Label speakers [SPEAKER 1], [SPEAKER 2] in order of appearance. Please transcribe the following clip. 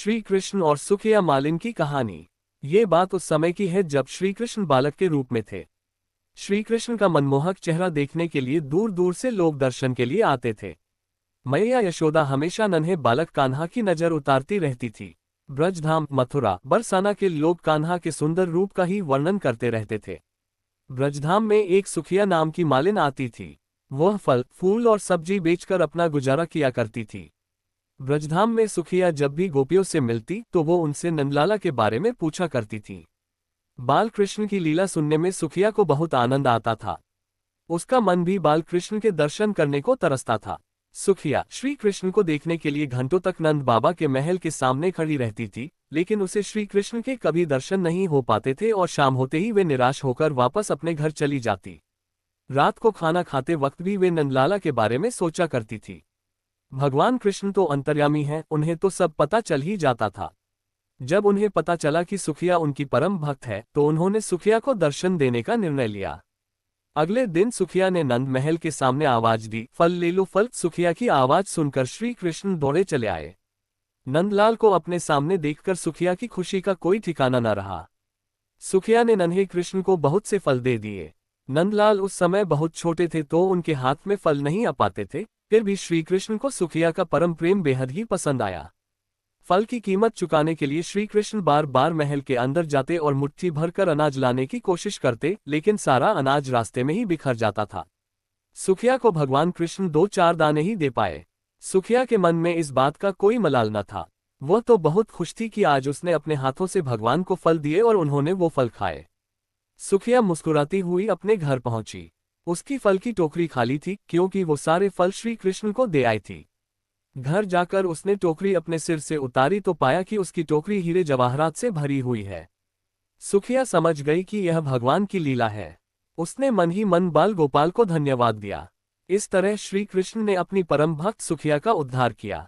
[SPEAKER 1] श्री कृष्ण और सुखिया मालिन की कहानी। ये बात उस समय की है जब श्री कृष्ण बालक के रूप में थे। श्री कृष्ण का मनमोहक चेहरा देखने के लिए दूर दूर से लोग दर्शन के लिए आते थे। मैया यशोदा हमेशा नन्हे बालक कान्हा की नजर उतारती रहती थी। ब्रजधाम, मथुरा, बरसाना के लोग कान्हा के सुंदर रूप का ही वर्णन करते रहते थे। ब्रजधाम में एक सुखिया नाम की मालिन आती थी। वह फल, फूल और सब्जी बेचकर अपना गुजारा किया करती थी। ब्रजधाम में सुखिया जब भी गोपियों से मिलती तो वो उनसे नंदलाला के बारे में पूछा करती थी। बाल कृष्ण की लीला सुनने में सुखिया को बहुत आनंद आता था। उसका मन भी बाल कृष्ण के दर्शन करने को तरसता था। सुखिया श्री कृष्ण को देखने के लिए घंटों तक नंद बाबा के महल के सामने खड़ी रहती थी, लेकिन उसे श्री कृष्ण के कभी दर्शन नहीं हो पाते थे और शाम होते ही वे निराश होकर वापस अपने घर चली जाती। रात को खाना खाते वक्त भी वे नंदलाला के बारे में सोचा करती थी। भगवान कृष्ण तो अंतर्यामी हैं, उन्हें तो सब पता चल ही जाता था। जब उन्हें पता चला कि सुखिया उनकी परम भक्त है तो उन्होंने सुखिया को दर्शन देने का निर्णय लिया। अगले दिन सुखिया ने नंद महल के सामने आवाज दी, फल ले लो फल। सुखिया की आवाज सुनकर श्री कृष्ण दौड़े चले आए। नंदलाल को अपने सामने देखकर सुखिया की खुशी का कोई ठिकाना न रहा। सुखिया ने नन्हे कृष्ण को बहुत से फल दे दिए। नंदलाल उस समय बहुत छोटे थे तो उनके हाथ में फल नहीं आ पाते थे, फिर भी श्री कृष्ण को सुखिया का परम प्रेम बेहद ही पसंद आया। फल की कीमत चुकाने के लिए श्री कृष्ण बार बार महल के अंदर जाते और मुट्ठी भरकर अनाज लाने की कोशिश करते, लेकिन सारा अनाज रास्ते में ही बिखर जाता था। सुखिया को भगवान कृष्ण 2-4 दाने ही दे पाए। सुखिया के मन में इस बात का कोई मलाल न था। वह तो बहुत खुश थी कि आज उसने अपने हाथों से भगवान को फल दिए और उन्होंने वो फल खाए। सुखिया मुस्कुराती हुई अपने घर पहुंची। उसकी फल की टोकरी खाली थी क्योंकि वो सारे फल श्री कृष्ण को दे आई थी। घर जाकर उसने टोकरी अपने सिर से उतारी तो पाया कि उसकी टोकरी हीरे जवाहरात से भरी हुई है। सुखिया समझ गई कि यह भगवान की लीला है। उसने मन ही मन बाल गोपाल को धन्यवाद दिया। इस तरह श्री कृष्ण ने अपनी परम भक्त सुखिया का उद्धार किया।